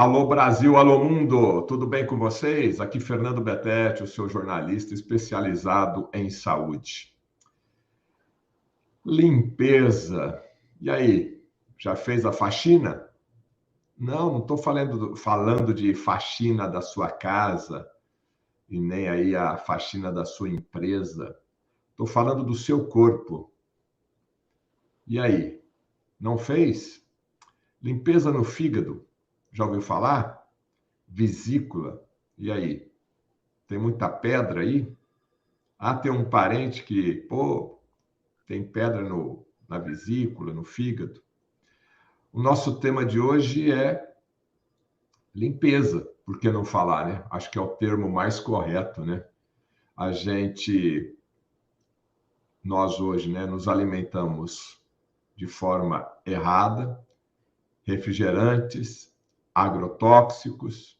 Alô Brasil, alô mundo, tudo bem com vocês? Aqui Fernando Betete, o seu jornalista especializado em saúde. Limpeza. E aí, já fez a faxina? Não estou falando de faxina da sua casa e nem aí a faxina da sua empresa. Estou falando do seu corpo. E aí, não fez? Limpeza no fígado. Já ouviu falar? Vesícula. E aí? Tem muita pedra aí? Ah, tem um parente que, tem pedra na vesícula, no fígado. O nosso tema de hoje é limpeza, por que não falar, né? Acho que é o termo mais correto, né? Nós hoje, né, nos alimentamos de forma errada, refrigerantes, agrotóxicos,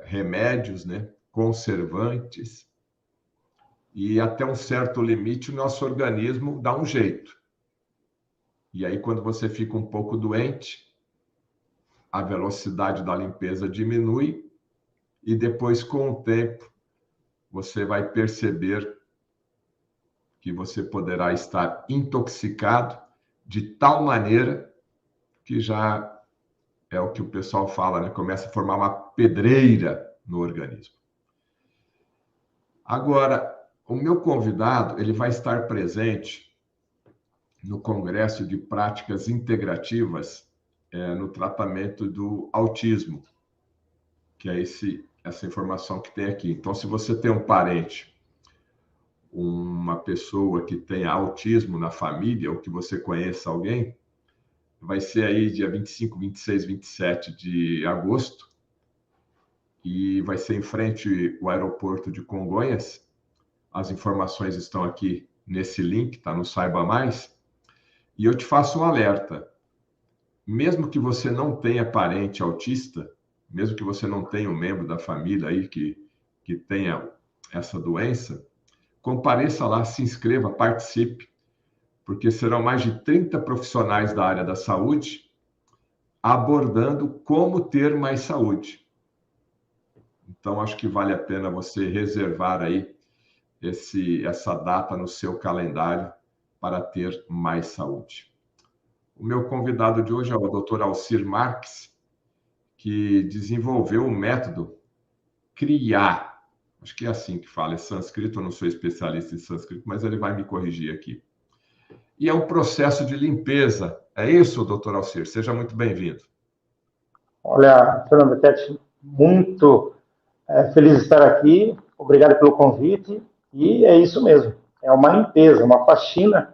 remédios, né, conservantes, e até um certo limite o nosso organismo dá um jeito. E aí, quando você fica um pouco doente, a velocidade da limpeza diminui e depois, com o tempo, você vai perceber que você poderá estar intoxicado de tal maneira que já é o que o pessoal fala, né? Começa a formar uma pedreira no organismo. Agora, o meu convidado, ele vai estar presente no Congresso de Práticas Integrativas no tratamento do autismo, que é essa informação que tem aqui. Então, se você tem um parente, uma pessoa que tenha autismo na família, ou que você conheça alguém, vai ser aí dia 25, 26, 27 de agosto, e vai ser em frente ao aeroporto de Congonhas. As informações estão aqui nesse link, tá no Saiba Mais. E eu te faço um alerta. Mesmo que você não tenha parente autista, mesmo que você não tenha um membro da família aí que tenha essa doença, compareça lá, se inscreva, participe, porque serão mais de 30 profissionais da área da saúde abordando como ter mais saúde. Então, acho que vale a pena você reservar aí essa data no seu calendário para ter mais saúde. O meu convidado de hoje é o Dr. Alcir Marques, que desenvolveu o método CRIA. Acho que é assim que fala, é sânscrito, eu não sou especialista em sânscrito, mas ele vai me corrigir aqui. E é um processo de limpeza. É isso, doutor Alcir? Seja muito bem-vindo. Olha, Fernando Betete, muito feliz de estar aqui. Obrigado pelo convite. E é isso mesmo. É uma limpeza, uma faxina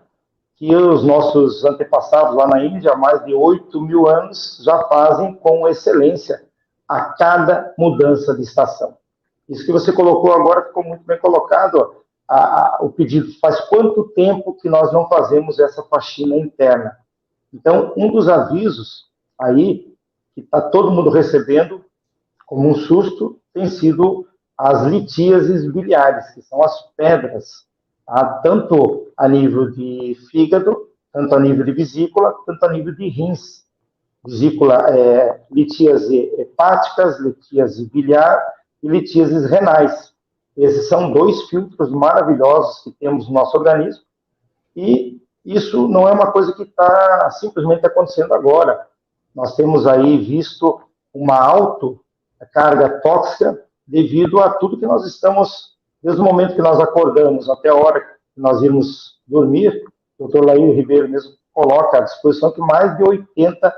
que os nossos antepassados lá na Índia, há mais de 8.000 anos, já fazem com excelência a cada mudança de estação. Isso que você colocou agora ficou muito bem colocado. O pedido, faz quanto tempo que nós não fazemos essa faxina interna? Então, um dos avisos aí, que está todo mundo recebendo como um susto, tem sido as litíases biliares, que são as pedras, tanto a nível de fígado, tanto a nível de vesícula, tanto a nível de rins. Vesícula, litíase hepáticas, litíase biliar e litíases renais. Esses são dois filtros maravilhosos que temos no nosso organismo e isso não é uma coisa que está simplesmente acontecendo agora. Nós temos aí visto uma alta carga tóxica devido a tudo que nós estamos, desde o momento que nós acordamos até a hora que nós irmos dormir. O Dr. Laírio Ribeiro mesmo coloca à disposição que mais de 80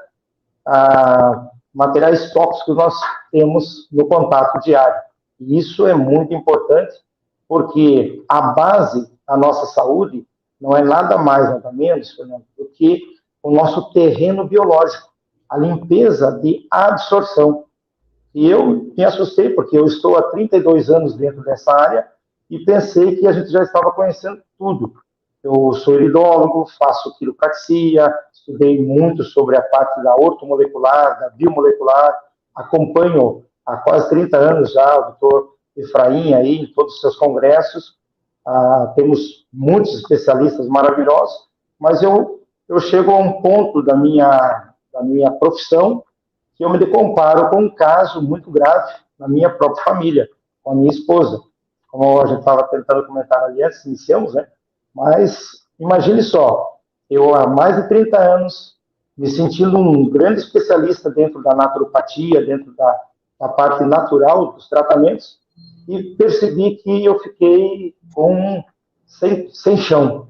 materiais tóxicos nós temos no contato diário. E isso é muito importante, porque a base da nossa saúde não é nada mais, nada menos, Fernando, do que o nosso terreno biológico, a limpeza de absorção. E eu me assustei, porque eu estou há 32 anos dentro dessa área e pensei que a gente já estava conhecendo tudo. Eu sou iridólogo, faço quiropraxia, estudei muito sobre a parte da ortomolecular, da biomolecular, acompanho há quase 30 anos já o doutor Efraim aí em todos os seus congressos. Temos muitos especialistas maravilhosos, mas eu chego a um ponto da minha profissão que eu me comparo com um caso muito grave na minha própria família, com a minha esposa. Como a gente estava tentando comentar ali antes, iniciamos, né? Mas imagine só, eu há mais de 30 anos me sentindo um grande especialista dentro da naturopatia, dentro da parte natural dos tratamentos, e percebi que eu fiquei sem chão.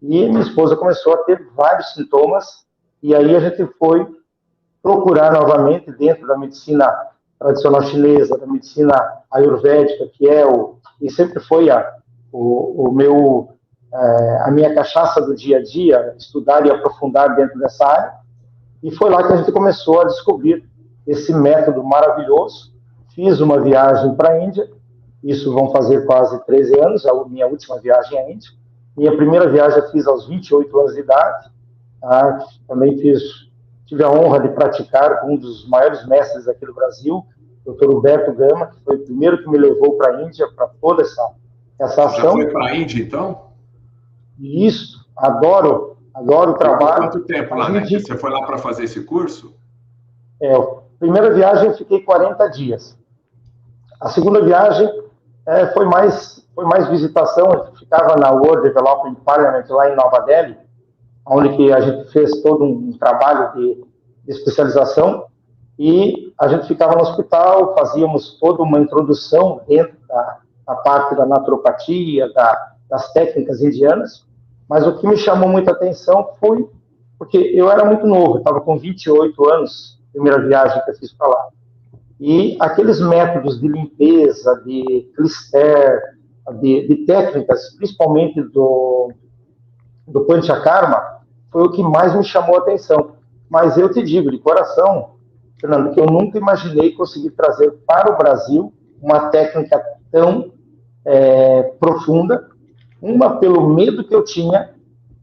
E minha esposa começou a ter vários sintomas, e aí a gente foi procurar novamente dentro da medicina tradicional chinesa, da medicina ayurvédica, que é e sempre foi a minha cachaça do dia a dia, estudar e aprofundar dentro dessa área. E foi lá que a gente começou a descobrir esse método maravilhoso. Fiz uma viagem para a Índia, isso vão fazer quase 13 anos, a minha última viagem à Índia. Minha primeira viagem eu fiz aos 28 anos de idade. Também tive a honra de praticar com um dos maiores mestres aqui do Brasil, Dr. Humberto Gama, que foi o primeiro que me levou para a Índia para toda essa ação. Já foi para a Índia, então? Isso, adoro o trabalho. Quanto tempo lá, né? Você foi lá para fazer esse curso? A primeira viagem eu fiquei 40 dias. A segunda viagem foi mais visitação. A gente ficava na World Development Parliament, lá em Nova Delhi, onde que a gente fez todo um trabalho de especialização, e a gente ficava no hospital, fazíamos toda uma introdução dentro da parte da naturopatia, das técnicas indianas. Mas o que me chamou muita atenção foi porque eu era muito novo, estava com 28 anos, primeira viagem que eu fiz para lá. E aqueles métodos de limpeza, de clister, de técnicas, principalmente do Panchakarma, foi o que mais me chamou a atenção. Mas eu te digo, de coração, Fernando, que eu nunca imaginei conseguir trazer para o Brasil uma técnica tão profunda, uma pelo medo que eu tinha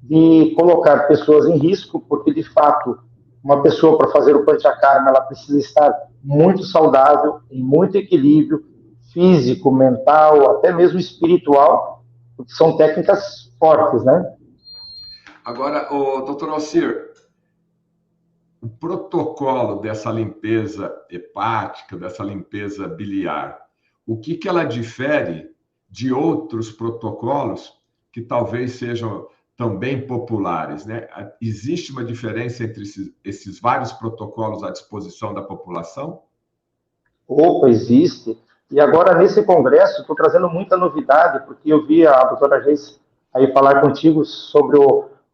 de colocar pessoas em risco, porque, de fato, uma pessoa para fazer o Panchakarma, ela precisa estar muito saudável, em muito equilíbrio físico, mental, até mesmo espiritual, porque são técnicas fortes, né? Agora, doutor Alcir, o protocolo dessa limpeza hepática, dessa limpeza biliar, o que ela difere de outros protocolos que talvez sejam também populares, né? Existe uma diferença entre esses vários protocolos à disposição da população? Existe. E agora, nesse congresso, estou trazendo muita novidade, porque eu vi a doutora Geis aí falar contigo sobre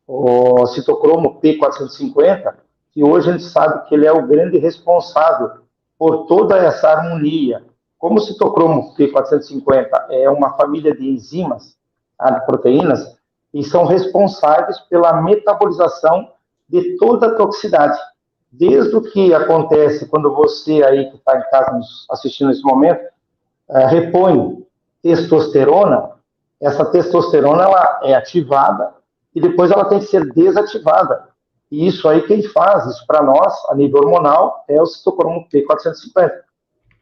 o citocromo P450, que hoje a gente sabe que ele é o grande responsável por toda essa harmonia. Como o citocromo P450 é uma família de enzimas, de proteínas, e são responsáveis pela metabolização de toda a toxicidade. Desde o que acontece quando você aí que está em casa nos assistindo nesse momento, repõe testosterona, essa testosterona ela é ativada e depois ela tem que ser desativada. E isso aí, quem faz isso para nós, a nível hormonal, é o citocromo P450.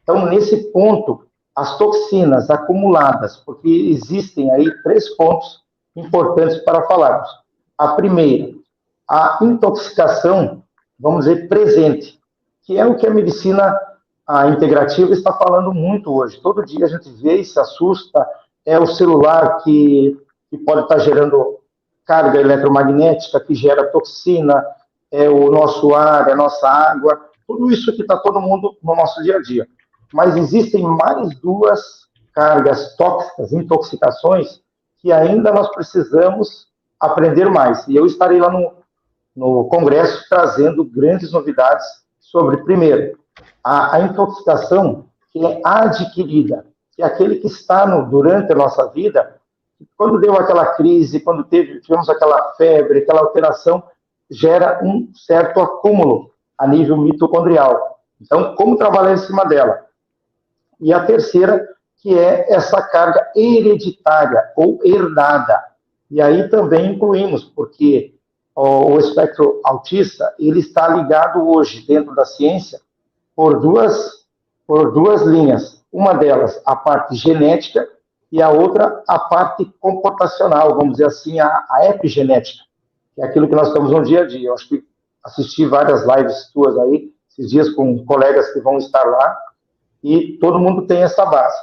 Então, nesse ponto, as toxinas acumuladas, porque existem aí 3 pontos importantes para falarmos. A primeira, a intoxicação, vamos dizer, presente, que é o que a medicina integrativa está falando muito hoje. Todo dia a gente vê e se assusta, é o celular que pode estar gerando carga eletromagnética, que gera toxina, é o nosso ar, é a nossa água, tudo isso que está todo mundo no nosso dia a dia. Mas existem mais 2 cargas tóxicas, intoxicações, que ainda nós precisamos aprender mais. E eu estarei lá no congresso trazendo grandes novidades sobre, primeiro, a intoxicação que é adquirida, que é aquele que está durante a nossa vida, quando deu aquela crise, quando tivemos aquela febre, aquela alteração, gera um certo acúmulo a nível mitocondrial. Então, como trabalhar em cima dela? E a terceira, que é essa carga hereditária ou herdada. E aí também incluímos, porque o espectro autista, ele está ligado hoje, dentro da ciência, por duas linhas. Uma delas, a parte genética, e a outra, a parte comportacional, vamos dizer assim, a epigenética, que é aquilo que nós estamos no dia a dia. Eu acho que assisti várias lives tuas aí, esses dias com colegas que vão estar lá, e todo mundo tem essa base.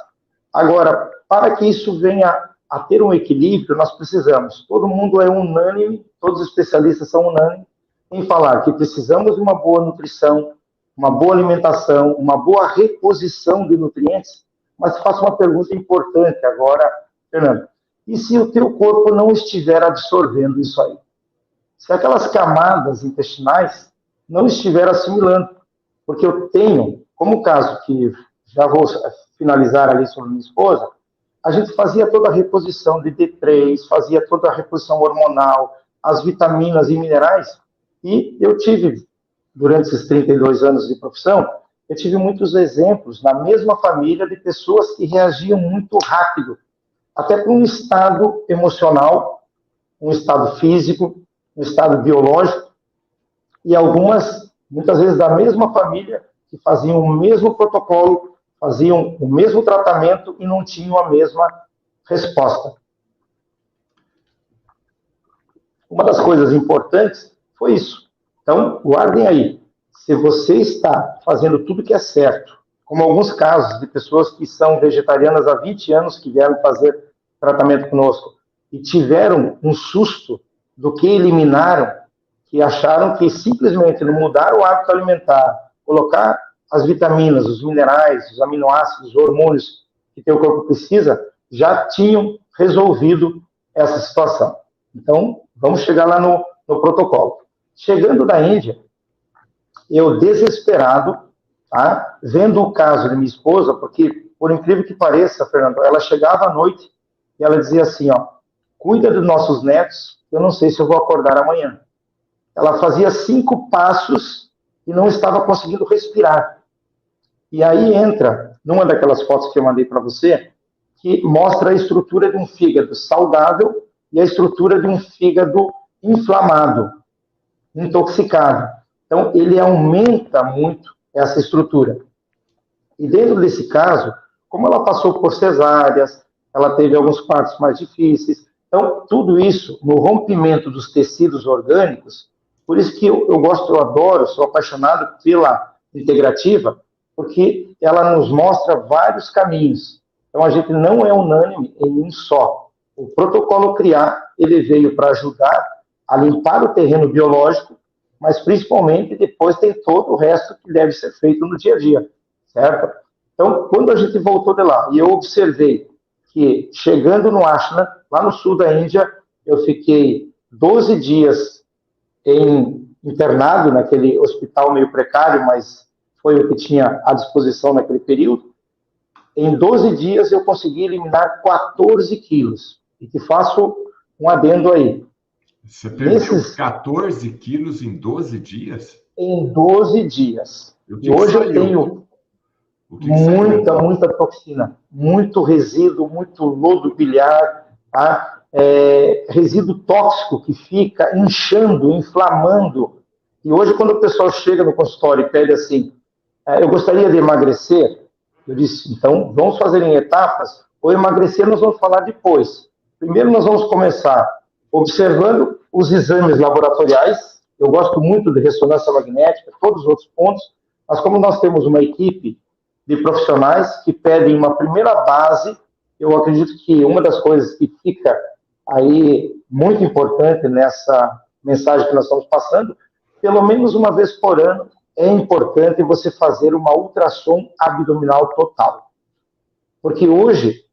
Agora, para que isso venha a ter um equilíbrio, nós precisamos, todo mundo é unânime, todos os especialistas são unânimes em falar que precisamos de uma boa nutrição, uma boa alimentação, uma boa reposição de nutrientes, mas faço uma pergunta importante agora, Fernando. E se o teu corpo não estiver absorvendo isso aí? Se aquelas camadas intestinais não estiver assimilando? Porque eu tenho, como o caso que já vou finalizar ali sobre minha esposa, a gente fazia toda a reposição de D3, fazia toda a reposição hormonal, as vitaminas e minerais, e eu tive, durante esses 32 anos de profissão, eu tive muitos exemplos na mesma família de pessoas que reagiam muito rápido, até para um estado emocional, um estado físico, um estado biológico, e algumas, muitas vezes da mesma família, que faziam o mesmo protocolo, faziam o mesmo tratamento e não tinham a mesma resposta. Uma das coisas importantes foi isso. Então, guardem aí. Se você está fazendo tudo que é certo, como alguns casos de pessoas que são vegetarianas há 20 anos que vieram fazer tratamento conosco e tiveram um susto do que eliminaram, que acharam que simplesmente não mudar o hábito alimentar, colocar as vitaminas, os minerais, os aminoácidos, os hormônios que teu corpo precisa, já tinham resolvido essa situação. Então, vamos chegar lá no protocolo. Chegando da Índia, eu desesperado, tá, vendo o caso de minha esposa, porque, por incrível que pareça, Fernando, ela chegava à noite e ela dizia assim, ó, cuida dos nossos netos, eu não sei se eu vou acordar amanhã. Ela fazia 5 passos e não estava conseguindo respirar. E aí entra, numa daquelas fotos que eu mandei para você, que mostra a estrutura de um fígado saudável e a estrutura de um fígado inflamado, intoxicado. Então, ele aumenta muito essa estrutura. E dentro desse caso, como ela passou por cesáreas, ela teve alguns partos mais difíceis, então, tudo isso, no rompimento dos tecidos orgânicos, por isso que eu gosto, eu adoro, sou apaixonado pela integrativa, porque ela nos mostra vários caminhos. Então, a gente não é unânime em um só. O protocolo CRIAR, ele veio para ajudar a limpar o terreno biológico, mas principalmente depois tem todo o resto que deve ser feito no dia a dia, certo? Então, quando a gente voltou de lá, e eu observei que, chegando no Ashna, lá no sul da Índia, eu fiquei 12 dias internado naquele hospital meio precário, mas foi o que tinha à disposição naquele período. Em 12 dias eu consegui eliminar 14 quilos. E que faço um adendo aí. Você perdeu 14 quilos em 12 dias? Em 12 dias. E hoje eu tenho muita toxina, muito resíduo, muito lodo biliar, tá? Resíduo tóxico que fica inchando, inflamando. E hoje, quando o pessoal chega no consultório e pede assim, eu gostaria de emagrecer, eu disse, então, vamos fazer em etapas, ou emagrecer nós vamos falar depois. Primeiro nós vamos começar observando os exames laboratoriais, eu gosto muito de ressonância magnética, todos os outros pontos, mas como nós temos uma equipe de profissionais que pedem uma primeira base, eu acredito que uma das coisas que fica aí muito importante nessa mensagem que nós estamos passando, pelo menos uma vez por ano, é importante você fazer uma ultrassom abdominal total. Porque hoje,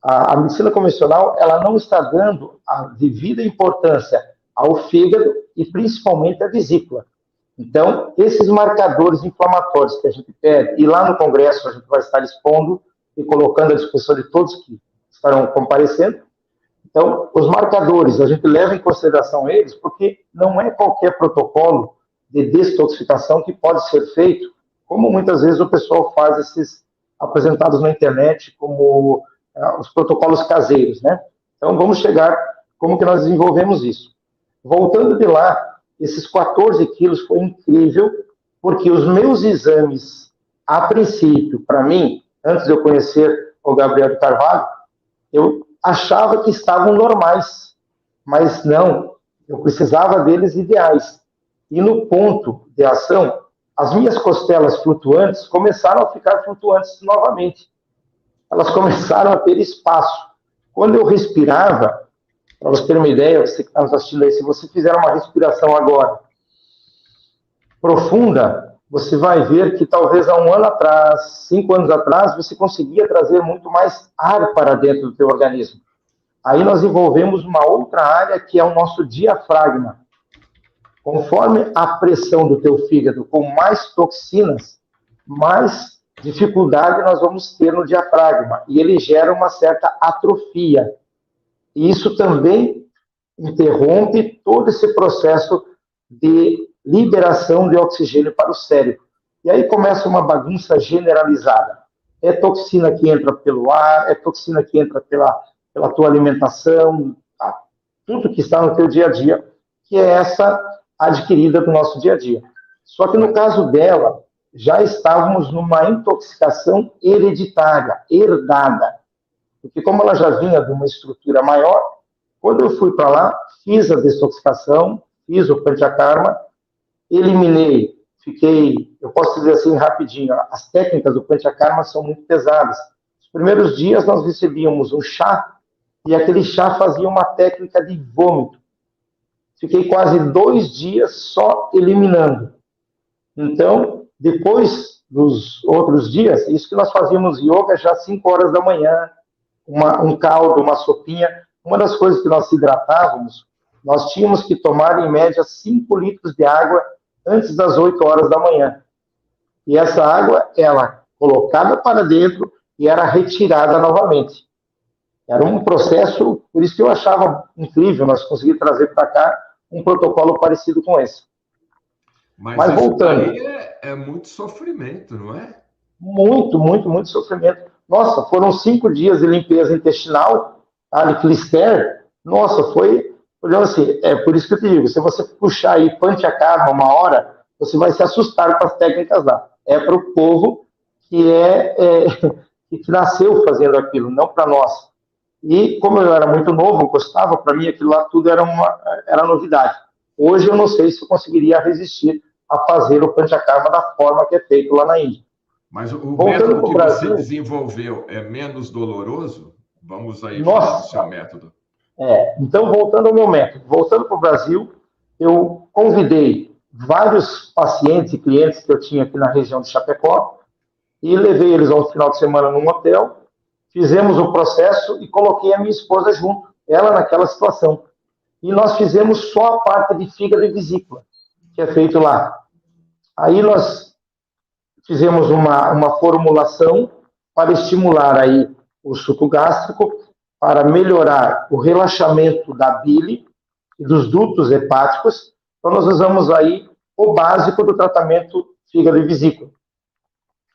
a medicina convencional, ela não está dando a devida importância ao fígado e principalmente à vesícula. Então, esses marcadores inflamatórios que a gente pede, e lá no congresso a gente vai estar expondo e colocando à disposição de todos que estarão comparecendo. Então, os marcadores, a gente leva em consideração eles, porque não é qualquer protocolo de detoxificação que pode ser feito, como muitas vezes o pessoal faz esses apresentados na internet como os protocolos caseiros, né? Então, vamos chegar, como que nós desenvolvemos isso? Voltando de lá, esses 14 quilos foi incrível, porque os meus exames, a princípio, para mim, antes de eu conhecer o Gabriel de Carvalho, eu achava que estavam normais, mas não, eu precisava deles ideais. E no ponto de ação, as minhas costelas flutuantes começaram a ficar flutuantes novamente. Elas começaram a ter espaço. Quando eu respirava, para você ter uma ideia, você que está nos assistindo aí, se você fizer uma respiração agora profunda, você vai ver que talvez há 1 ano atrás, 5 anos atrás, você conseguia trazer muito mais ar para dentro do teu organismo. Aí nós envolvemos uma outra área que é o nosso diafragma. Conforme a pressão do teu fígado com mais toxinas, mais dificuldade nós vamos ter no diafragma. E ele gera uma certa atrofia. E isso também interrompe todo esse processo de liberação de oxigênio para o cérebro. E aí começa uma bagunça generalizada. É toxina que entra pelo ar, é toxina que entra pela tua alimentação, tá? Tudo que está no teu dia a dia, que é essa adquirida do nosso dia a dia. Só que no caso dela, já estávamos numa intoxicação hereditária, herdada. Porque como ela já vinha de uma estrutura maior, quando eu fui para lá, fiz a desintoxicação, fiz o panchakarma, eliminei, eu posso dizer assim rapidinho, as técnicas do panchakarma são muito pesadas. Os primeiros dias nós recebíamos um chá, e aquele chá fazia uma técnica de vômito. Fiquei quase 2 dias só eliminando. Então, depois dos outros dias, isso que nós fazíamos yoga já às 5 horas da manhã, um caldo, uma sopinha. Uma das coisas que nós se hidratávamos, nós tínhamos que tomar, em média, 5 litros de água antes das 8 horas da manhã. E essa água, ela colocada para dentro e era retirada novamente. Era um processo, por isso que eu achava incrível nós conseguir trazer para cá um protocolo parecido com esse. Mas voltando. Aí é muito sofrimento, não é? Muito, muito, muito sofrimento. Nossa, foram 5 dias de limpeza intestinal, de Clister. Nossa, foi assim, é por isso que eu te digo, se você puxar aí Panchakarma 1 hora, você vai se assustar com as técnicas lá. É para o povo que que nasceu fazendo aquilo, não para nós. E como eu era muito novo, eu gostava, para mim aquilo lá tudo era novidade. Hoje eu não sei se eu conseguiria resistir a fazer o Panchakarma da forma que é feito lá na Índia. Mas o método que você desenvolveu é menos doloroso? Vamos aí falar do seu método. Então, voltando ao meu método, voltando para o Brasil, eu convidei vários pacientes e clientes que eu tinha aqui na região de Chapecó e levei eles ao final de semana num hotel, fizemos o processo e coloquei a minha esposa junto, ela naquela situação. E nós fizemos só a parte de fígado e vesícula, que é feito lá. Aí nós fizemos uma formulação para estimular aí o suco gástrico, para melhorar o relaxamento da bile e dos dutos hepáticos. Então nós usamos aí o básico do tratamento fígado e vesícula.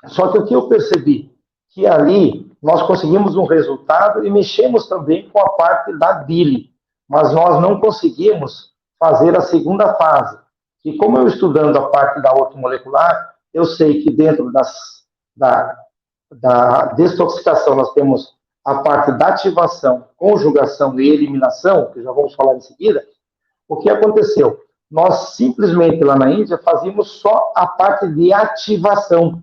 Só que o que eu percebi? Que ali nós conseguimos um resultado e mexemos também com a parte da bile, mas nós não conseguimos fazer a segunda fase. E como eu estudando a parte da ortomolecular, eu sei que dentro da desintoxicação nós temos a parte da ativação, conjugação e eliminação, que já vamos falar em seguida. O que aconteceu? Nós simplesmente lá na Índia fazíamos só a parte de ativação.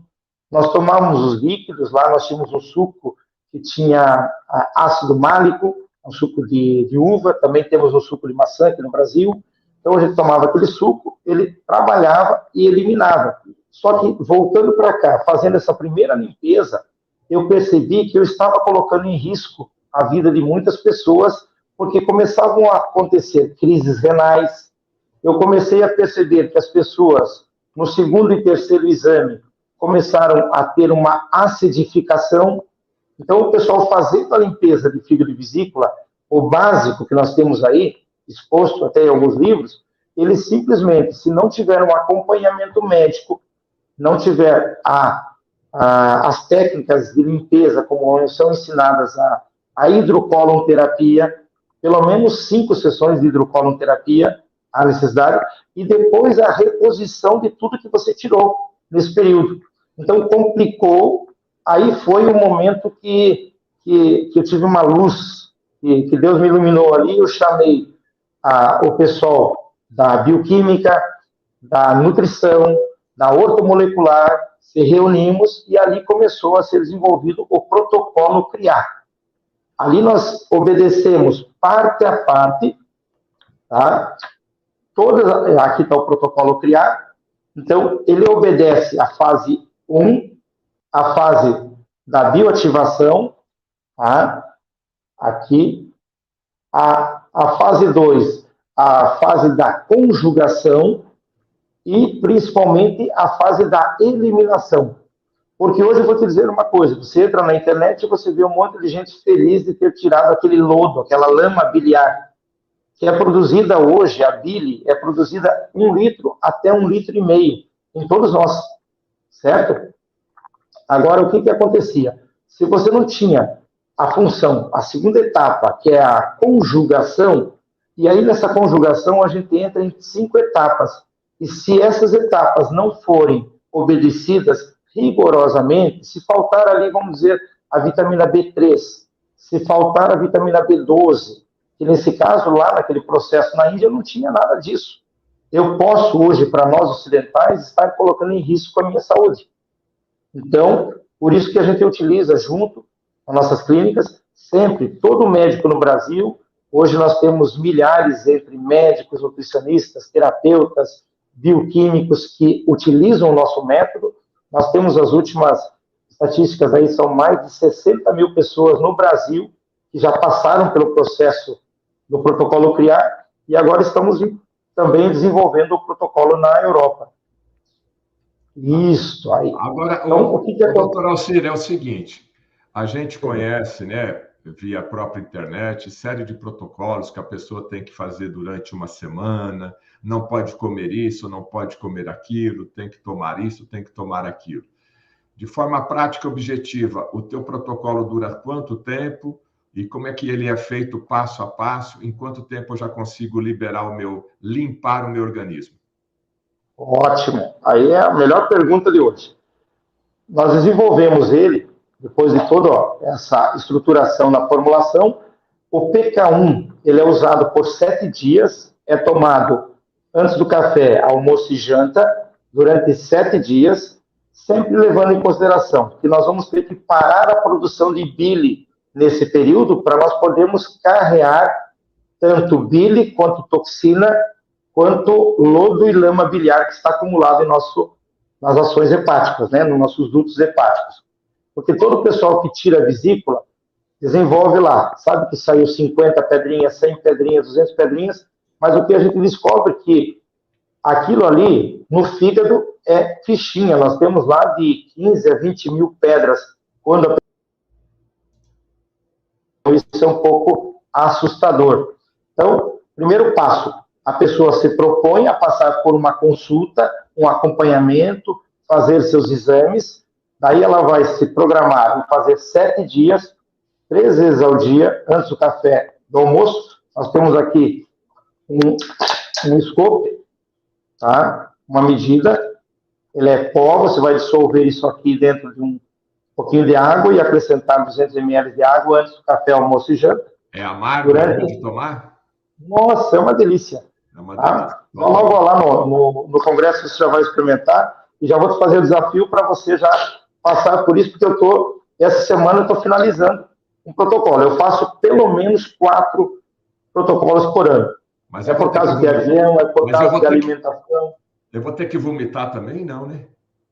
Nós tomávamos os líquidos, lá nós tínhamos um suco que tinha ácido málico, um suco de uva, também temos um suco de maçã aqui no Brasil. Então a gente tomava aquele suco, ele trabalhava e eliminava. Só que voltando para cá, fazendo essa primeira limpeza, eu percebi que eu estava colocando em risco a vida de muitas pessoas, porque começavam a acontecer crises renais. Eu comecei a perceber que as pessoas, no segundo e terceiro exame, começaram a ter uma acidificação. Então, o pessoal fazendo a limpeza de fígado e vesícula, o básico que nós temos aí, exposto até em alguns livros, eles simplesmente, se não tiver um acompanhamento médico, não tiver as técnicas de limpeza, como são ensinadas a hidrocolonterapia, pelo menos 5 sessões de hidrocolonterapia, a necessidade, e depois a reposição de tudo que você tirou nesse período. Então, complicou, aí foi o momento que eu tive uma luz, que Deus me iluminou ali, eu chamei o pessoal da bioquímica, da nutrição, da ortomolecular, se reunimos e ali começou a ser desenvolvido o protocolo CRIAR. Ali nós obedecemos parte a parte, tá? Aqui está o protocolo CRIAR. Então, ele obedece a fase 1, a fase da bioativação, tá? Aqui, a fase 2, a fase da conjugação e, principalmente, a fase da eliminação. Porque hoje eu vou te dizer uma coisa, você entra na internet e você vê um monte de gente feliz de ter tirado aquele lodo, aquela lama biliar, que é produzida hoje, a bile, é produzida 1 litro até 1,5 litro em todos nós, certo? Agora, o que acontecia? Se você não tinha a função, a segunda etapa, que é a conjugação, e aí nessa conjugação a gente entra em 5 etapas, e se essas etapas não forem obedecidas rigorosamente, se faltar ali, vamos dizer, a vitamina B3, se faltar a vitamina B12, que nesse caso, lá naquele processo na Índia, não tinha nada disso. Eu posso hoje, para nós ocidentais, estar colocando em risco a minha saúde. Então, por isso que a gente utiliza junto às nossas clínicas, sempre, todo médico no Brasil, hoje nós temos milhares entre médicos, nutricionistas, terapeutas, bioquímicos que utilizam o nosso método. Nós temos as últimas estatísticas aí, são mais de 60 mil pessoas no Brasil que já passaram pelo processo do protocolo CRIAR e agora estamos também desenvolvendo o protocolo na Europa. Isso aí. Agora, então, doutor Alcir, é o seguinte, a gente conhece, né, via própria internet, série de protocolos que a pessoa tem que fazer durante uma semana, não pode comer isso, não pode comer aquilo, tem que tomar isso, tem que tomar aquilo. De forma prática e objetiva, o teu protocolo dura quanto tempo e como é que ele é feito passo a passo? Em quanto tempo eu já consigo limpar o meu organismo? Ótimo. Aí é a melhor pergunta de hoje. Nós desenvolvemos ele, depois de toda essa estruturação na formulação, o PK1, ele é usado por 7 dias, é tomado antes do café, almoço e janta, durante 7 dias, sempre levando em consideração que nós vamos ter que parar a produção de bile nesse período para nós podermos carrear tanto bile quanto toxina, quanto lodo e lama biliar que está acumulado nas ações hepáticas, né, nos nossos dutos hepáticos. Porque todo o pessoal que tira a vesícula desenvolve lá, sabe que saiu 50 pedrinhas, 100 pedrinhas, 200 pedrinhas, mas o que a gente descobre é que aquilo ali, no fígado, é fichinha. Nós temos lá de 15 a 20 mil pedras, quando isso é um pouco assustador. Então, primeiro passo, a pessoa se propõe a passar por uma consulta, um acompanhamento, fazer seus exames, daí ela vai se programar em fazer 7 dias, 3 vezes ao dia, antes do café, do almoço. Nós temos aqui um scope, tá? Uma medida, ele é pó, você vai dissolver isso aqui dentro de um pouquinho de água e acrescentar 200 ml de água antes do café, almoço e janta. É amargo de tomar? Nossa, é uma delícia. É uma delícia. Tá? Então, logo lá no congresso você já vai experimentar e já vou te fazer o desafio para você já passar por isso, porque essa semana eu estou finalizando um protocolo. Eu faço pelo menos 4 protocolos por ano. Mas é por causa de avião, é por causa de alimentação. Eu vou ter que vomitar também, não, né?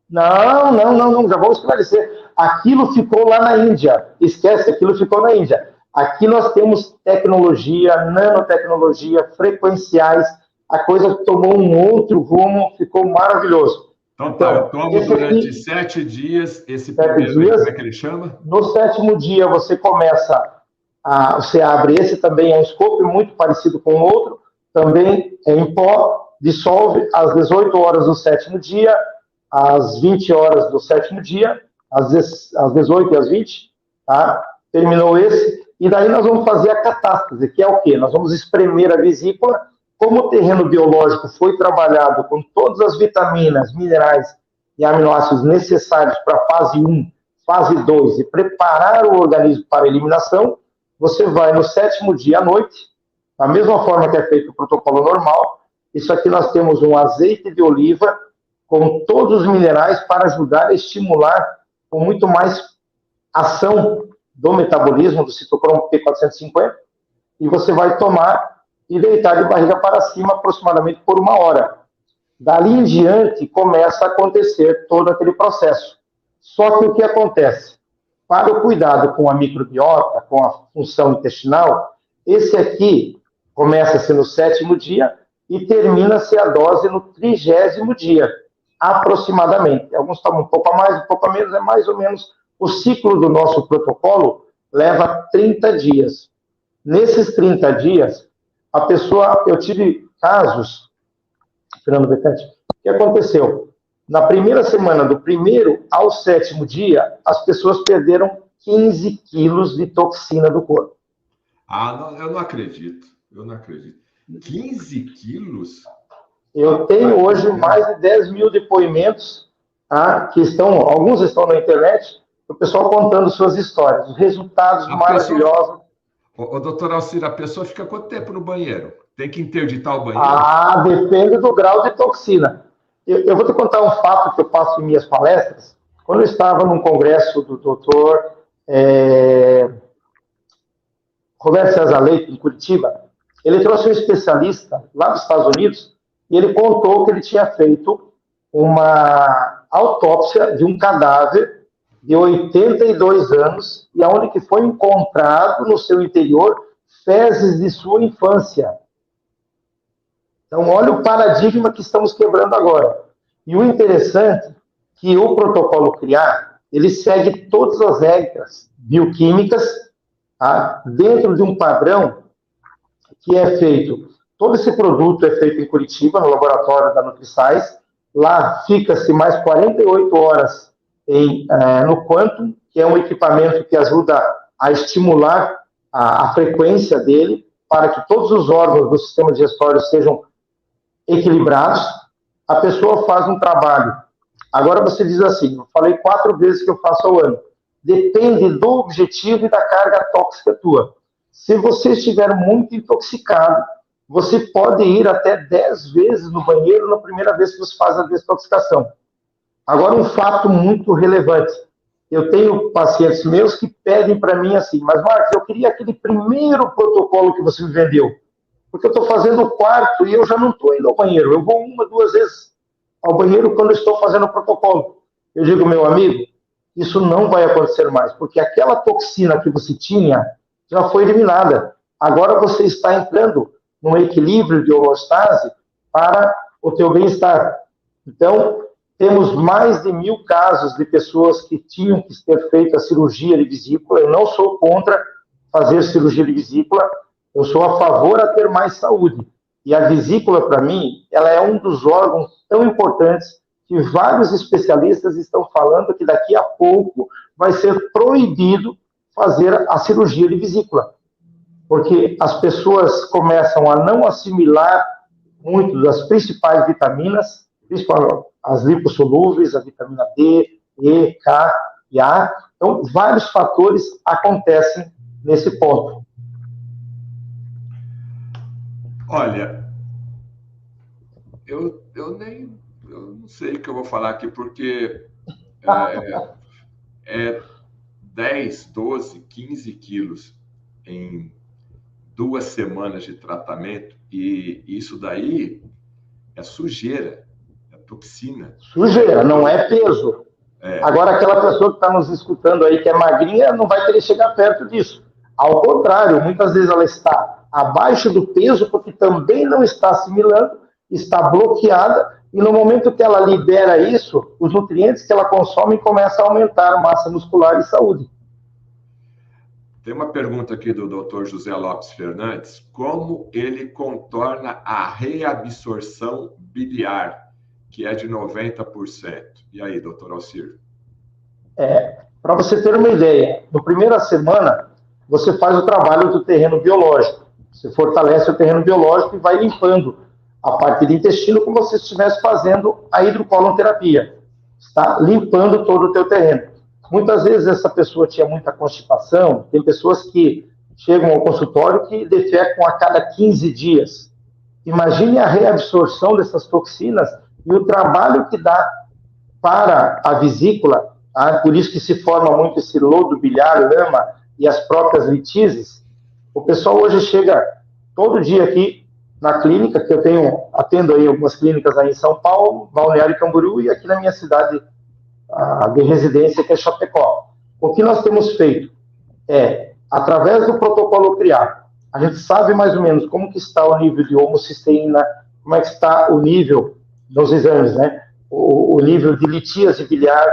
Não, já vamos esclarecer. Aquilo ficou lá na Índia. Esquece, aquilo ficou na Índia. Aqui nós temos tecnologia, nanotecnologia, frequenciais. A coisa tomou um outro rumo, ficou maravilhoso. Então tá, eu tomo durante 7 dias esse primeiro, como é que ele chama? No 7º dia você você abre esse também, é um scope muito parecido com o outro, também é em pó, dissolve às 18 horas do 7º dia, às 20 horas do 7º dia, às 18 e às 20, tá? Terminou esse, e daí nós vamos fazer a catástase, que é o quê? Nós vamos espremer a vesícula. Como o terreno biológico foi trabalhado com todas as vitaminas, minerais e aminoácidos necessários para a fase 1, fase 2 e preparar o organismo para a eliminação, você vai no 7º dia à noite, da mesma forma que é feito o protocolo normal. Isso aqui nós temos um azeite de oliva com todos os minerais para ajudar a estimular com muito mais ação do metabolismo do citocromo P450, e você vai tomar e deitar de barriga para cima aproximadamente por 1 hora. Dali em diante começa a acontecer todo aquele processo. Só que o que acontece? Para o cuidado com a microbiota, com a função intestinal, esse aqui começa-se no 7º dia e termina-se a dose no 30º dia, aproximadamente. Alguns tomam um pouco a mais, um pouco a menos, é mais ou menos o ciclo do nosso protocolo leva 30 dias. Nesses 30 dias, a pessoa, eu tive casos, Fernando Betete, o que aconteceu? Na primeira semana, do 1º ao 7º dia, as pessoas perderam 15 quilos de toxina do corpo. Não, eu não acredito. 15 quilos? Eu tenho hoje mais de 10 mil depoimentos, que alguns estão na internet, o pessoal contando suas histórias, os resultados maravilhosos. Doutor Alcir, a pessoa fica quanto tempo no banheiro? Tem que interditar o banheiro? Depende do grau de toxina. Eu vou te contar um fato que eu faço em minhas palestras. Quando eu estava num congresso do doutor Roberto César Leite, em Curitiba, ele trouxe um especialista lá dos Estados Unidos e ele contou que ele tinha feito uma autópsia de um cadáver de 82 anos e onde que foi encontrado no seu interior fezes de sua infância. Então, olha o paradigma que estamos quebrando agora. E o interessante é que o protocolo CRIAR, ele segue todas as regras bioquímicas, dentro de um padrão que é feito. Todo esse produto é feito em Curitiba, no laboratório da NutriScience. Lá fica-se mais 48 horas no Quantum, que é um equipamento que ajuda a estimular a frequência dele, para que todos os órgãos do sistema digestório sejam equilibrados. A pessoa faz um trabalho. Agora você diz assim, eu falei 4 vezes que eu faço ao ano. Depende do objetivo e da carga tóxica tua. Se você estiver muito intoxicado, você pode ir até 10 vezes no banheiro na primeira vez que você faz a desintoxicação. Agora, um fato muito relevante. Eu tenho pacientes meus que pedem para mim assim, mas Marcos, eu queria aquele primeiro protocolo que você me vendeu, porque eu estou fazendo o 4º e eu já não estou indo ao banheiro. Eu vou 1, 2 vezes ao banheiro quando eu estou fazendo o protocolo. Eu digo, meu amigo, isso não vai acontecer mais, porque aquela toxina que você tinha já foi eliminada. Agora você está entrando num equilíbrio de homeostase para o teu bem-estar. Então, temos mais de 1000 casos de pessoas que tinham que ter feito a cirurgia de vesícula. Eu não sou contra fazer cirurgia de vesícula, eu sou a favor a ter mais saúde. E a vesícula, para mim, ela é um dos órgãos tão importantes que vários especialistas estão falando que daqui a pouco vai ser proibido fazer a cirurgia de vesícula. Porque as pessoas começam a não assimilar muito das principais vitaminas, principalmente as lipossolúveis, a vitamina D, E, K e A. Então, vários fatores acontecem nesse ponto. Olha, eu não sei o que eu vou falar aqui, porque 10, 12, 15 quilos em 2 semanas de tratamento, e isso daí é sujeira, é toxina. Sujeira, não é peso. Agora, aquela pessoa que está nos escutando aí, que é magrinha, não vai querer chegar perto disso. Ao contrário, muitas vezes ela está abaixo do peso, porque também não está assimilando, está bloqueada, e no momento que ela libera isso, os nutrientes que ela consome começam a aumentar massa muscular e saúde. Tem uma pergunta aqui do Dr. José Lopes Fernandes: como ele contorna a reabsorção biliar, que é de 90%? E aí, doutor Alcir? Para você ter uma ideia, na primeira semana, você faz o trabalho do terreno biológico. Você fortalece o terreno biológico e vai limpando a parte do intestino como se estivesse fazendo a hidrocolonterapia. Está limpando todo o teu terreno. Muitas vezes essa pessoa tinha muita constipação. Tem pessoas que chegam ao consultório que defecam a cada 15 dias. Imagine a reabsorção dessas toxinas e o trabalho que dá para a vesícula, tá? Por isso que se forma muito esse lodo biliar, lama e as próprias litíses. O pessoal hoje chega todo dia aqui na clínica, que eu atendo aí algumas clínicas aí em São Paulo, Balneário Camboriú, e aqui na minha cidade de residência, que é Chapecó. O que nós temos feito é, através do protocolo CRIAR, a gente sabe mais ou menos como que está o nível de homocisteína, como é que está o nível nos exames, né? O nível de litíase biliar,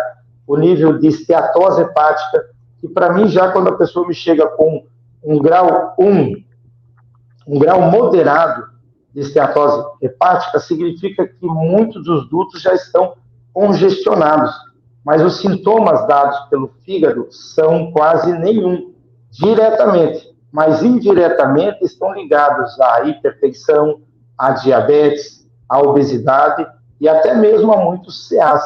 o nível de esteatose hepática, e para mim, já quando a pessoa me chega com um grau moderado de esteatose hepática, significa que muitos dos dutos já estão congestionados, mas os sintomas dados pelo fígado são quase nenhum, diretamente, mas indiretamente estão ligados à hipertensão, à diabetes, à obesidade e até mesmo a muitos CAs.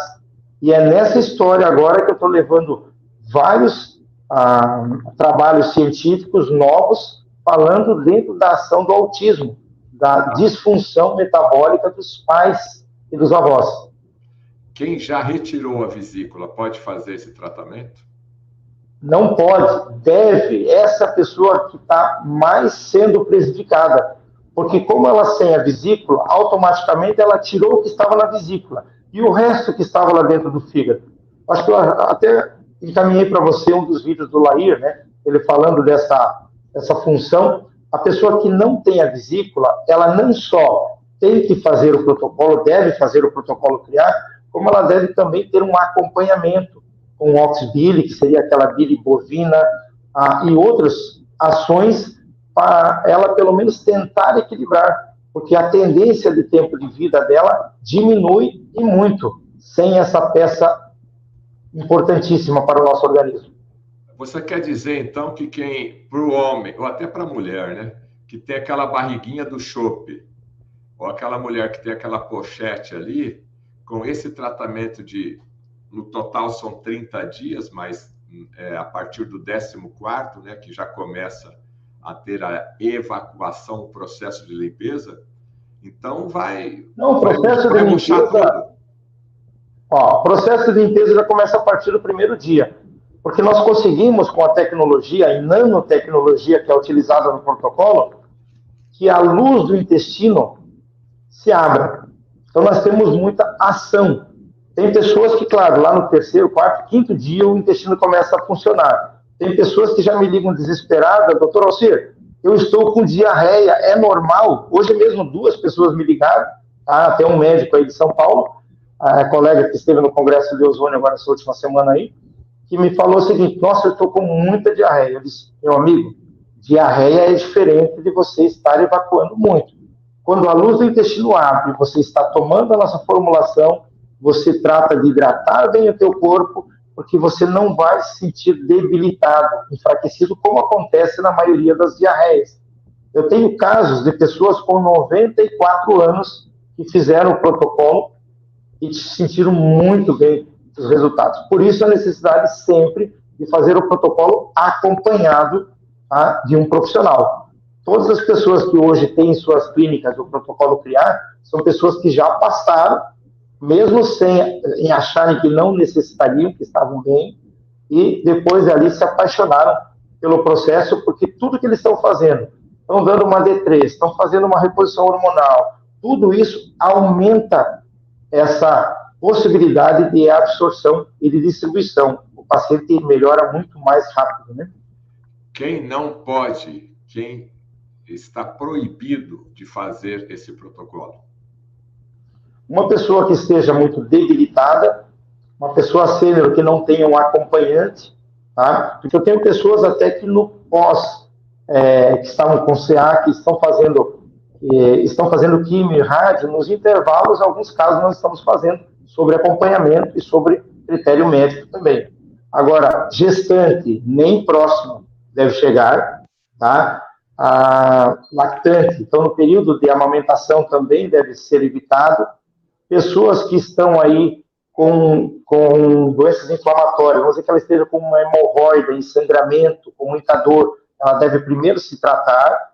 E é nessa história agora que eu estou levando vários trabalhos científicos novos falando dentro da ação do autismo, da disfunção metabólica dos pais e dos avós. Quem já retirou a vesícula pode fazer esse tratamento? Não pode, deve, essa pessoa que está mais sendo prejudicada, porque como ela sem a vesícula, automaticamente ela tirou o que estava na vesícula, e o resto que estava lá dentro do fígado. Acho que eu até encaminhei para você um dos vídeos do Lair, né? Ele falando dessa função. A pessoa que não tem a vesícula, ela não só tem que fazer o protocolo, deve fazer o protocolo CRIAR, como ela deve também ter um acompanhamento com o oxbile, que seria aquela bile bovina, e outras ações para ela pelo menos tentar equilibrar, porque a tendência de tempo de vida dela diminui e muito, sem essa peça importantíssima para o nosso organismo. Você quer dizer, então, que para o homem, ou até para a mulher, né, que tem aquela barriguinha do chope, ou aquela mulher que tem aquela pochete ali, com esse tratamento no total são 30 dias, mas a partir do 14º, né, que já começa a ter a evacuação, o processo de limpeza, então o processo de limpeza... o processo de limpeza já começa a partir do primeiro dia, porque nós conseguimos, com a tecnologia, a nanotecnologia que é utilizada no protocolo, que a luz do intestino se abra. Então, nós temos muita ação. Tem pessoas que, claro, lá no 3º, 4º, 5º dia, o intestino começa a funcionar. Tem pessoas que já me ligam desesperadas, doutor Alcir, eu estou com diarreia, é normal? Hoje mesmo 2 pessoas me ligaram, até um médico aí de São Paulo, a colega que esteve no Congresso de Ozônio agora essa última semana aí, que me falou o seguinte: nossa, eu estou com muita diarreia. Eu disse, meu amigo, diarreia é diferente de você estar evacuando muito. Quando a luz do intestino abre, você está tomando a nossa formulação, você trata de hidratar bem o teu corpo, porque você não vai se sentir debilitado, enfraquecido, como acontece na maioria das diarreias. Eu tenho casos de pessoas com 94 anos que fizeram o protocolo e se sentiram muito bem os resultados. Por isso, a necessidade sempre de fazer o protocolo acompanhado de um profissional. Todas as pessoas que hoje têm em suas clínicas o protocolo CRIAR são pessoas que já passaram, mesmo em acharem que não necessitariam, que estavam bem, e depois ali se apaixonaram pelo processo, porque tudo que eles estão fazendo, estão dando uma D3, estão fazendo uma reposição hormonal, tudo isso aumenta essa possibilidade de absorção e de distribuição. O paciente melhora muito mais rápido, né? Quem não pode, quem está proibido de fazer esse protocolo? Uma pessoa que esteja muito debilitada, uma pessoa sênior que não tenha um acompanhante, tá? Porque eu tenho pessoas até que no pós, que estavam com CA, que estão fazendo quimio e rádio, nos intervalos, em alguns casos nós estamos fazendo sobre acompanhamento e sobre critério médico também. Agora, gestante, nem próximo deve chegar, tá? Lactante, então no período de amamentação também deve ser evitado. Pessoas que estão aí com doenças inflamatórias, vamos dizer que ela esteja com uma hemorroida, ensangramento, com muita dor, ela deve primeiro se tratar,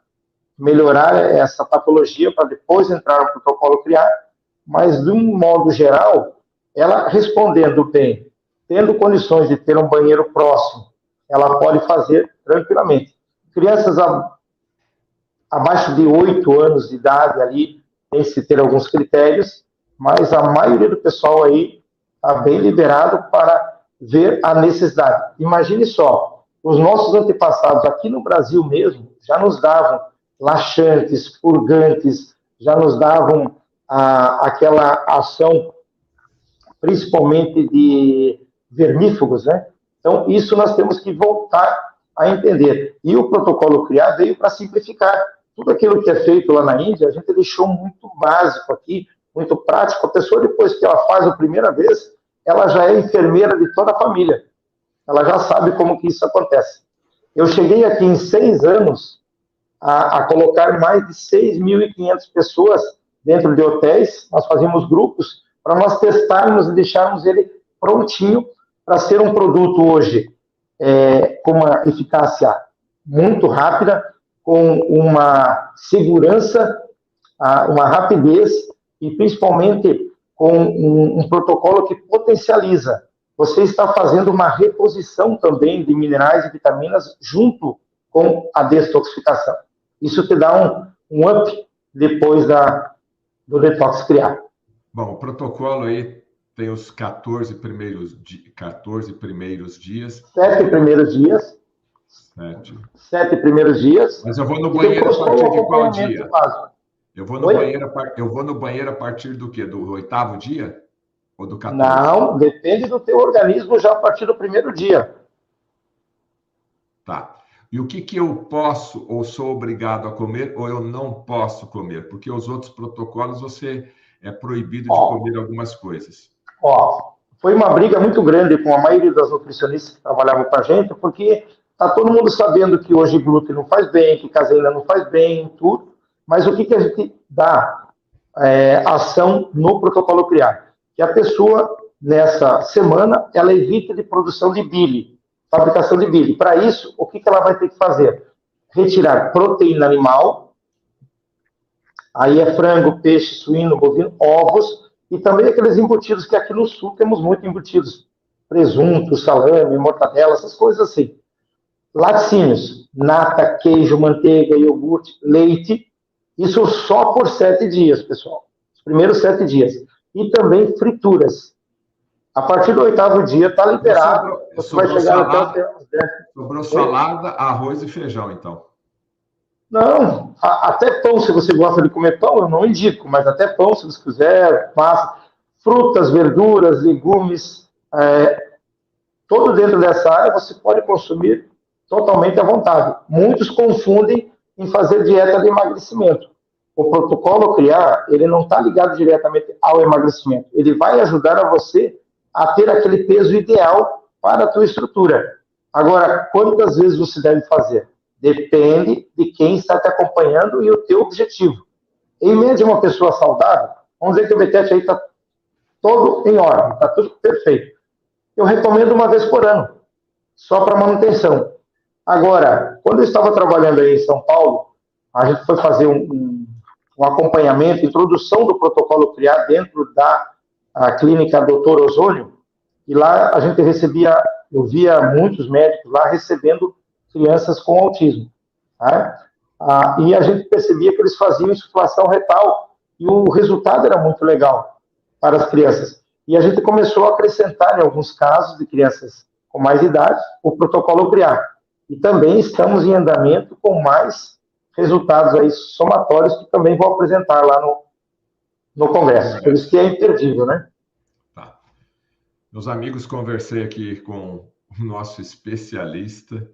melhorar essa patologia para depois entrar no protocolo CRIAR. mas de um modo geral, ela respondendo bem, tendo condições de ter um banheiro próximo, ela pode fazer tranquilamente. Crianças abaixo de 8 anos de idade ali, tem que se ter alguns critérios, mas a maioria do pessoal aí está bem liberado para ver a necessidade. Imagine só, os nossos antepassados aqui no Brasil mesmo já nos davam laxantes, purgantes, já nos davam aquela ação principalmente de vermífugos, né? Então, isso nós temos que voltar a entender. E o protocolo CRIA veio para simplificar. Tudo aquilo que é feito lá na Índia, a gente deixou muito básico aqui, muito prático. A pessoa, depois que ela faz a primeira vez, ela já é enfermeira de toda a família. Ela já sabe como que isso acontece. Eu cheguei aqui em 6 anos a colocar mais de 6.500 pessoas dentro de hotéis. Nós fazíamos grupos para nós testarmos e deixarmos ele prontinho para ser um produto hoje com uma eficácia muito rápida, com uma segurança, uma rapidez e principalmente com um protocolo que potencializa. Você está fazendo uma reposição também de minerais e vitaminas junto com a detoxificação. Isso te dá um up depois do detox CRIA. Bom, o protocolo aí tem os 14 primeiros dias. 7 primeiros dias. 7 primeiros dias. Mas eu vou no banheiro a partir de qual dia? Eu vou no banheiro a partir do quê? Do 8º dia? Ou do 14? Não, depende do teu organismo já a partir do primeiro dia. Tá. E o que eu posso ou sou obrigado a comer ou eu não posso comer? Porque os outros protocolos você é proibido de comer algumas coisas. Foi uma briga muito grande com a maioria das nutricionistas que trabalhavam com a gente, porque está todo mundo sabendo que hoje glúten não faz bem, que caseína não faz bem, tudo. Mas o que a gente dá ação no protocolo CRIA? Que a pessoa, nessa semana, ela evite de produção de bile, fabricação de bile. Para isso, o que ela vai ter que fazer? Retirar proteína animal, aí é frango, peixe, suíno, bovino, ovos, e também aqueles embutidos que aqui no sul temos muito embutidos. Presunto, salame, mortadela, essas coisas assim. Laticínios, nata, queijo, manteiga, iogurte, leite, isso só por 7 dias, pessoal. Os primeiros 7 dias. E também frituras. A partir do 8º dia está liberado. Você vai chegar até os 10. Sobrou salada, arroz e feijão, então. Não, até pão, se você gosta de comer pão, eu não indico, mas até pão, se você quiser, faça. Frutas, verduras, legumes, todo dentro dessa área você pode consumir totalmente à vontade. Muitos confundem em fazer dieta de emagrecimento. O protocolo CRIA, ele não está ligado diretamente ao emagrecimento. Ele vai ajudar a você a ter aquele peso ideal para a tua estrutura. Agora, quantas vezes você deve fazer? Depende de quem está te acompanhando e o teu objetivo. Em média, uma pessoa saudável, vamos dizer que o BTET aí está todo em ordem, está tudo perfeito. Eu recomendo uma vez por ano, só para manutenção. Agora, quando eu estava trabalhando aí em São Paulo, a gente foi fazer um acompanhamento, introdução do protocolo CRIA dentro da clínica Dr. Ozônio, e lá a gente eu via muitos médicos lá recebendo crianças com autismo. Tá? E a gente percebia que eles faziam insuflação retal, e o resultado era muito legal para as crianças. E a gente começou a acrescentar, em alguns casos de crianças com mais idade, o protocolo CRIA. E também estamos em andamento com mais resultados aí somatórios que também vou apresentar lá no Congresso. Por isso que é imperdível, né? Tá. Meus amigos, conversei aqui com o nosso especialista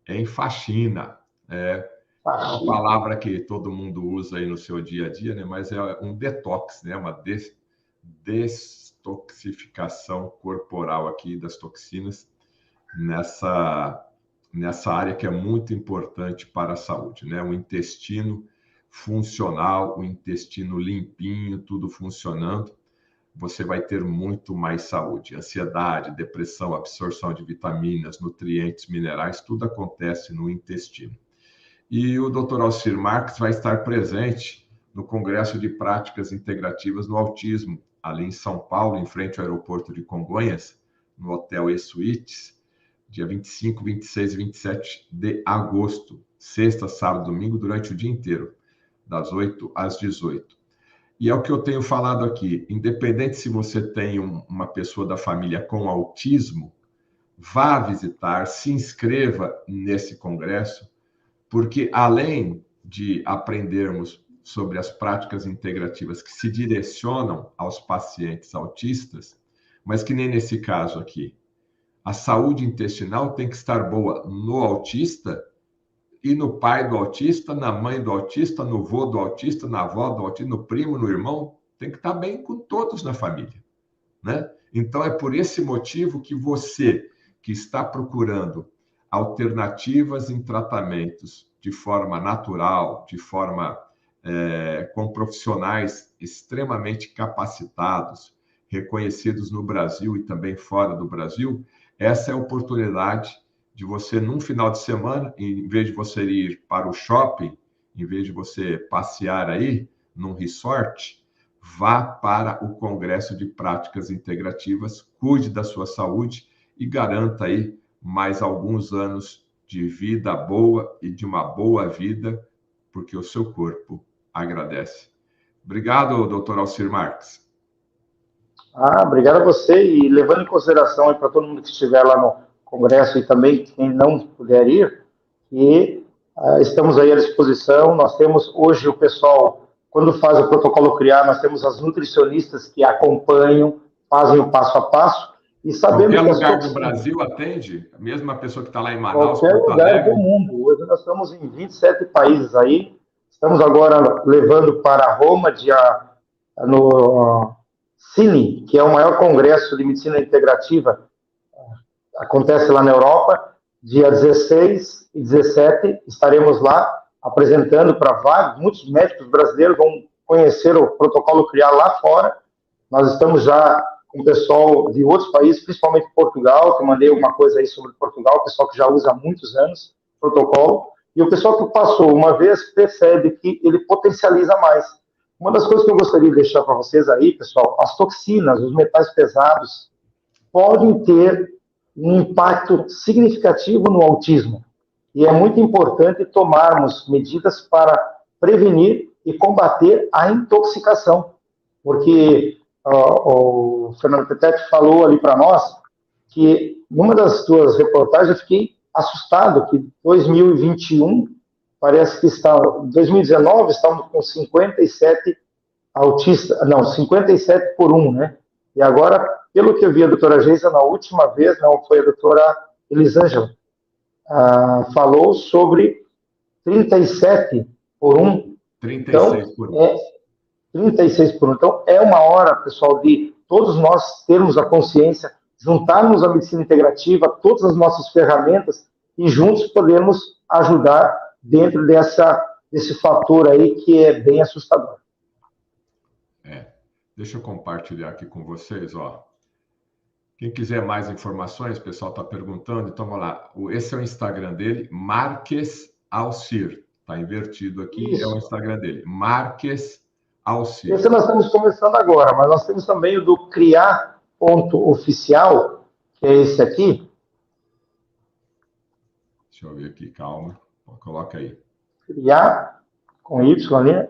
em faxina. Uma palavra que todo mundo usa aí no seu dia a dia, né? Mas é um detox, né? Uma detoxificação corporal aqui das toxinas nessa área que é muito importante para a saúde, né? O intestino funcional, o intestino limpinho, tudo funcionando, você vai ter muito mais saúde. Ansiedade, depressão, absorção de vitaminas, nutrientes, minerais, tudo acontece no intestino. E o Dr. Alcir Marques vai estar presente no Congresso de Práticas Integrativas no Autismo, ali em São Paulo, em frente ao aeroporto de Congonhas, no Hotel E-Suites, dia 25, 26 e 27 de agosto, sexta, sábado, domingo, durante o dia inteiro, das 8 às 18. E é o que eu tenho falado aqui, independente se você tem uma pessoa da família com autismo, vá visitar, se inscreva nesse congresso, porque além de aprendermos sobre as práticas integrativas que se direcionam aos pacientes autistas, mas que nem nesse caso aqui, a saúde intestinal tem que estar boa no autista e no pai do autista, na mãe do autista, no vô do autista, na avó do autista, no primo, no irmão, tem que estar bem com todos na família, né? Então, é por esse motivo que você, que está procurando alternativas em tratamentos de forma natural, de forma com profissionais extremamente capacitados, reconhecidos no Brasil e também fora do Brasil, essa é a oportunidade de você, num final de semana, em vez de você ir para o shopping, em vez de você passear aí num resort, vá para o Congresso de Práticas Integrativas, cuide da sua saúde e garanta aí mais alguns anos de vida boa e de uma boa vida, porque o seu corpo agradece. Obrigado, doutor Alcir Marques. Obrigado a você, e levando em consideração para todo mundo que estiver lá no Congresso e também quem não puder ir, que estamos aí à disposição. Nós temos hoje o pessoal, quando faz o protocolo CRIAR, nós temos as nutricionistas que acompanham, fazem o passo a passo, e sabemos qualquer que lugar do Brasil atende? A mesma pessoa que está lá em Manaus, qualquer lugar do mundo. Hoje nós estamos em 27 países aí, estamos agora levando para Roma, no CINI, que é o maior congresso de medicina integrativa, acontece lá na Europa, dia 16 e 17, estaremos lá apresentando para muitos médicos brasileiros vão conhecer o protocolo CRIAR lá fora. Nós estamos já com o pessoal de outros países, principalmente Portugal, que eu mandei alguma coisa aí sobre Portugal, o pessoal que já usa há muitos anos o protocolo, e o pessoal que passou uma vez percebe que ele potencializa mais. Uma das coisas que eu gostaria de deixar para vocês aí, pessoal, as toxinas, os metais pesados, podem ter um impacto significativo no autismo. E é muito importante tomarmos medidas para prevenir e combater a intoxicação. Porque o Fernando Petete falou ali para nós que, numa das suas reportagens, eu fiquei assustado que 2021, parece que 2019, estamos com 57 autistas, não, 57 por 1, né? E agora, pelo que eu vi a doutora Geisa na última vez, não, foi a doutora Elisângela, falou sobre 37 por 1. 36 por 1. 36 por 1. Então, é uma hora, pessoal, de todos nós termos a consciência, juntarmos a medicina integrativa, todas as nossas ferramentas, e juntos podemos ajudar dentro desse fator aí que é bem assustador. Deixa eu compartilhar aqui com vocês, ó. Quem quiser mais informações, o pessoal está perguntando, então vamos lá. Esse é o Instagram dele, Marques Alcir. Está invertido aqui, isso. É o Instagram dele, Marques Alcir. Esse nós estamos começando agora, mas nós temos também o do criar.oficial, que é esse aqui. Deixa eu ver aqui, calma. Coloca aí. Criar, com Y ali.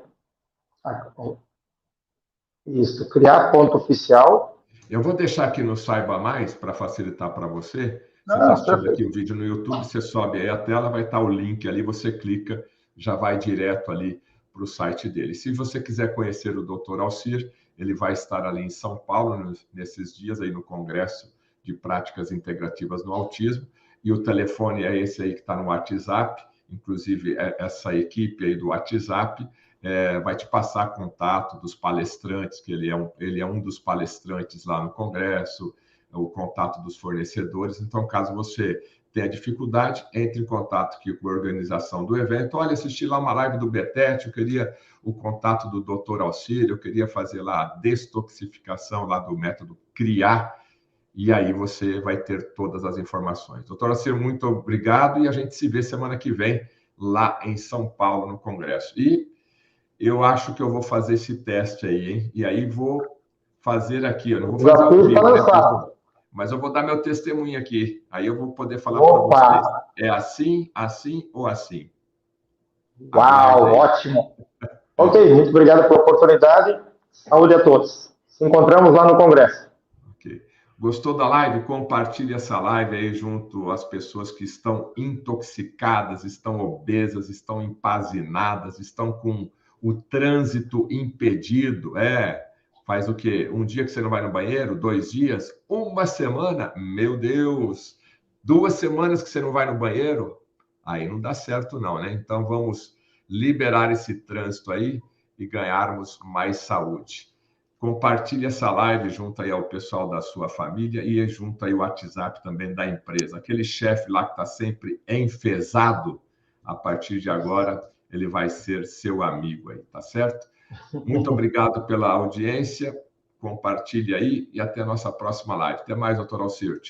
Isso, criar.oficial. Eu vou deixar aqui no Saiba Mais, para facilitar para você. Você está assistindo aqui o vídeo no YouTube, você sobe aí a tela, vai estar o link ali, você clica, já vai direto ali para o site dele. Se você quiser conhecer o Dr. Alcir, ele vai estar ali em São Paulo, nesses dias aí no Congresso de Práticas Integrativas no Autismo, e o telefone é esse aí que está no WhatsApp, inclusive essa equipe aí do WhatsApp, vai te passar contato dos palestrantes, que ele é um dos palestrantes lá no Congresso, o contato dos fornecedores. Então, caso você tenha dificuldade, entre em contato aqui com a organização do evento. Olha, assisti lá uma live do Betete, eu queria o contato do Dr. Alcir, eu queria fazer lá a destoxificação lá do método CRIAR, e aí você vai ter todas as informações. Dr. Alcir, muito obrigado, e a gente se vê semana que vem lá em São Paulo, no Congresso. E eu acho que eu vou fazer esse teste aí, hein? E aí vou fazer aqui, eu não vou fazer ao vivo, né? Mas eu vou dar meu testemunho aqui. Aí eu vou poder falar para vocês. É assim, assim ou assim? Uau, ótimo. Ok, muito obrigado pela oportunidade. Saúde a todos. Se encontramos lá no Congresso. Ok. Gostou da live? Compartilhe essa live aí junto às pessoas que estão intoxicadas, estão obesas, estão empazinadas, estão com o trânsito impedido. Faz o quê? Um dia que você não vai no banheiro? 2 dias? Uma semana? Meu Deus! 2 semanas que você não vai no banheiro? Aí não dá certo não, né? Então vamos liberar esse trânsito aí e ganharmos mais saúde. Compartilhe essa live junto aí ao pessoal da sua família e junto aí o WhatsApp também da empresa. Aquele chefe lá que está sempre enfesado, a partir de agora, ele vai ser seu amigo aí, tá certo? Muito obrigado pela audiência. Compartilhe aí e até a nossa próxima live. Até mais, doutor Alcir.